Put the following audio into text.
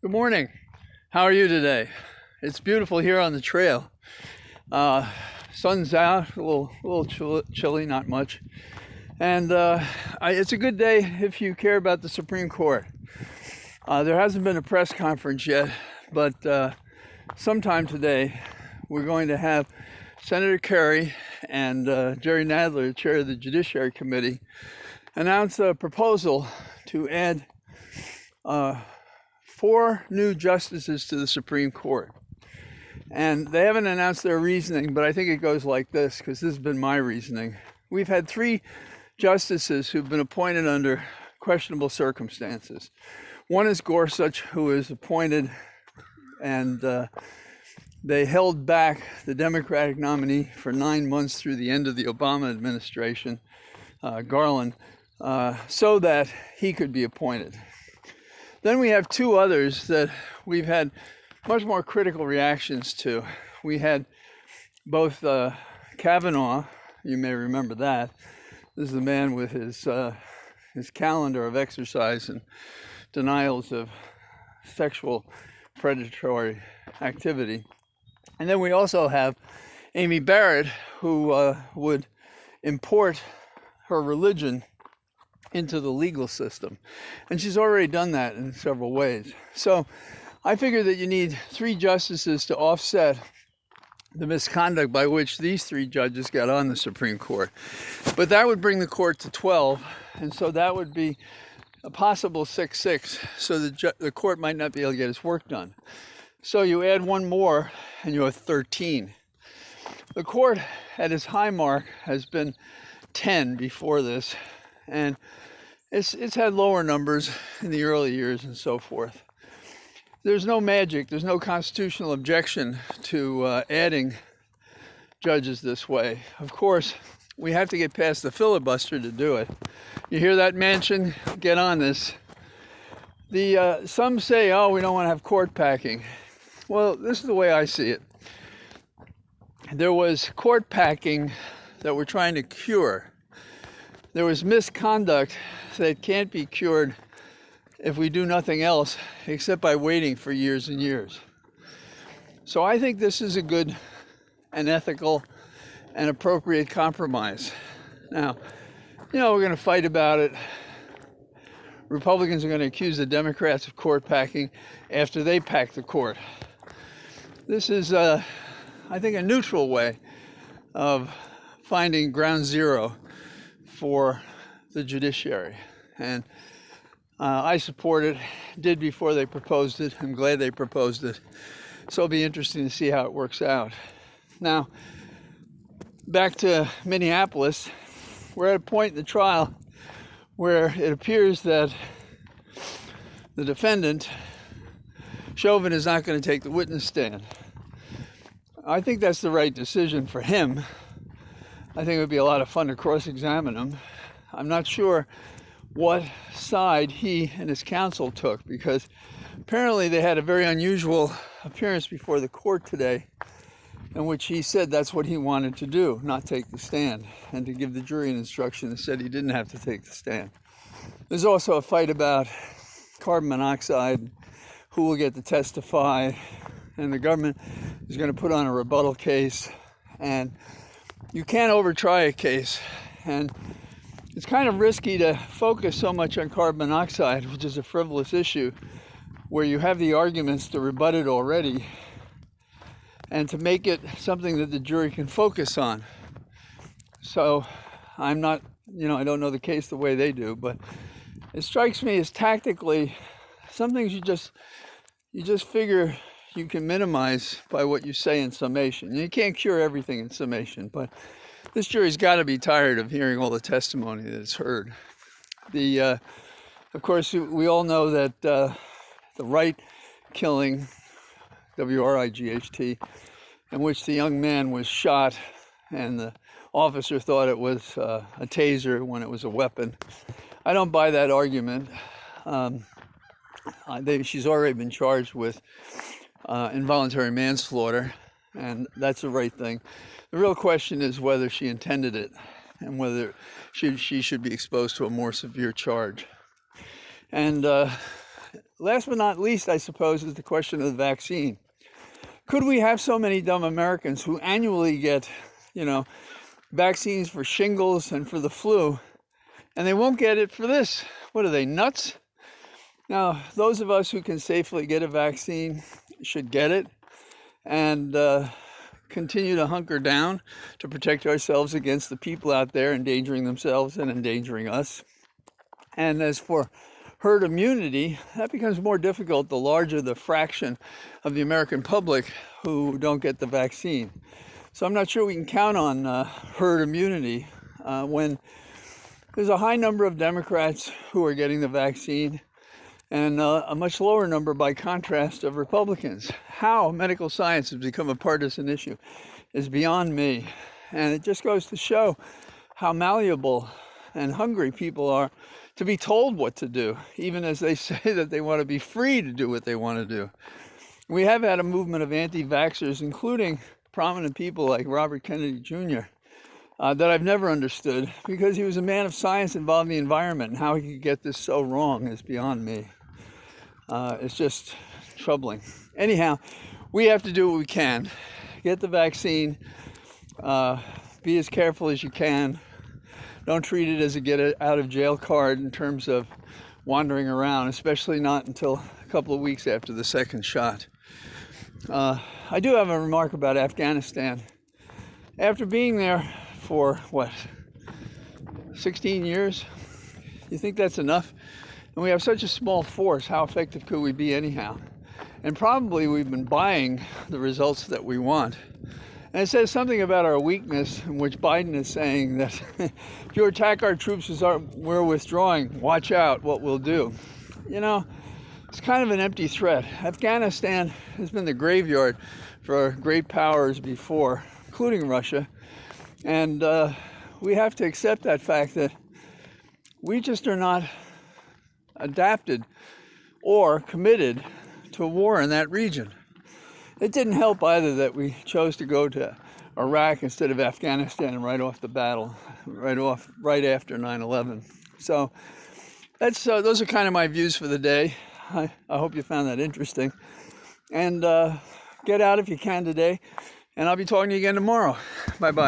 Good morning. How are you today? It's beautiful here on the trail. Sun's out, a little chilly, not much. And it's a good day if you care about the Supreme Court. There hasn't been a press conference yet, but sometime today we're going to have Senator Kerry and Jerry Nadler, chair of the Judiciary Committee, announce a proposal to add 4 new justices to the Supreme Court. And they haven't announced their reasoning, but I think it goes like this, because this has been my reasoning. We've had 3 justices who've been appointed under questionable circumstances. One is Gorsuch, who was appointed, and they held back the Democratic nominee for 9 months through the end of the Obama administration, Garland, so that he could be appointed. Then we have 2 others that we've had much more critical reactions to. We had both Kavanaugh, you may remember that. This is the man with his calendar of exercise and denials of sexual predatory activity. And then we also have Amy Barrett, who would import her religion into the legal system. And she's already done that in several ways. So I figure that you need 3 justices to offset the misconduct by which these 3 judges got on the Supreme Court. But that would bring the court to 12, and so that would be a possible 6-6, so the court might not be able to get its work done. So you add 1 more, and you have 13. The court at its high mark has been 10 before this, and it's had lower numbers in the early years and so forth. There's no magic, there's no constitutional objection to adding judges this way. Of course, we have to get past the filibuster to do it. You hear that, Manchin? Get on this. Some say, oh, we don't want to have court packing. Well, this is the way I see it. There was court packing that we're trying to cure. There was misconduct that can't be cured if we do nothing else except by waiting for years and years. So I think this is a good and ethical and appropriate compromise. Now, we're going to fight about it. Republicans are going to accuse the Democrats of court packing after they pack the court. This is, I think, a neutral way of finding ground zero for the judiciary. And I support it, did before they proposed it. I'm glad they proposed it. So it'll be interesting to see how it works out. Now, back to Minneapolis, we're at a point in the trial where it appears that the defendant, Chauvin, is not going to take the witness stand. I think that's the right decision for him. I think it would be a lot of fun to cross-examine him. I'm not sure what side he and his counsel took, because apparently they had a very unusual appearance before the court today in which he said that's what he wanted to do, not take the stand, and to give the jury an instruction that said he didn't have to take the stand. There's also a fight about carbon monoxide, who will get to testify, and the government is going to put on a rebuttal case, and you can't overtry a case. And it's kind of risky to focus so much on carbon monoxide, which is a frivolous issue, where you have the arguments to rebut it already, and to make it something that the jury can focus on. So I'm not, I don't know the case the way they do, but it strikes me as tactically, some things you just figure you can minimize by what you say in summation. You can't cure everything in summation, but this jury's got to be tired of hearing all the testimony that it's heard. Of course, we all know that the Wright killing, W-R-I-G-H-T, in which the young man was shot and the officer thought it was a taser when it was a weapon. I don't buy that argument. She's already been charged with involuntary manslaughter, and that's the right thing. The real question is whether she intended it and whether she should be exposed to a more severe charge. And last but not least, I suppose, is the question of the vaccine. Could we have so many dumb Americans who annually get, vaccines for shingles and for the flu, and they won't get it for this? What are they, nuts? Now, those of us who can safely get a vaccine should get it and continue to hunker down to protect ourselves against the people out there endangering themselves and endangering us. And as for herd immunity, that becomes more difficult the larger the fraction of the American public who don't get the vaccine. So I'm not sure we can count on herd immunity when there's a high number of Democrats who are getting the vaccine and a much lower number, by contrast, of Republicans. How medical science has become a partisan issue is beyond me. And it just goes to show how malleable and hungry people are to be told what to do, even as they say that they want to be free to do what they want to do. We have had a movement of anti-vaxxers, including prominent people like Robert Kennedy Jr., that I've never understood, because he was a man of science involved in the environment, and how he could get this so wrong is beyond me. It's just troubling. Anyhow, we have to do what we can. Get the vaccine. Be as careful as you can. Don't treat it as a get out of jail card in terms of wandering around, especially not until a couple of weeks after the second shot. I do have a remark about Afghanistan. After being there for, 16 years? You think that's enough? And we have such a small force, how effective could we be anyhow? And probably we've been buying the results that we want. And it says something about our weakness, in which Biden is saying that if you attack our troops as we're withdrawing, watch out what we'll do. It's kind of an empty threat. Afghanistan has been the graveyard for great powers before, including Russia. And we have to accept that fact that we just are not adapted or committed to a war in that region. It didn't help either that we chose to go to Iraq instead of Afghanistan right off the battle, right after 9/11. So those are kind of my views for the day. I hope you found that interesting. And get out if you can today. And I'll be talking to you again tomorrow. Bye-bye.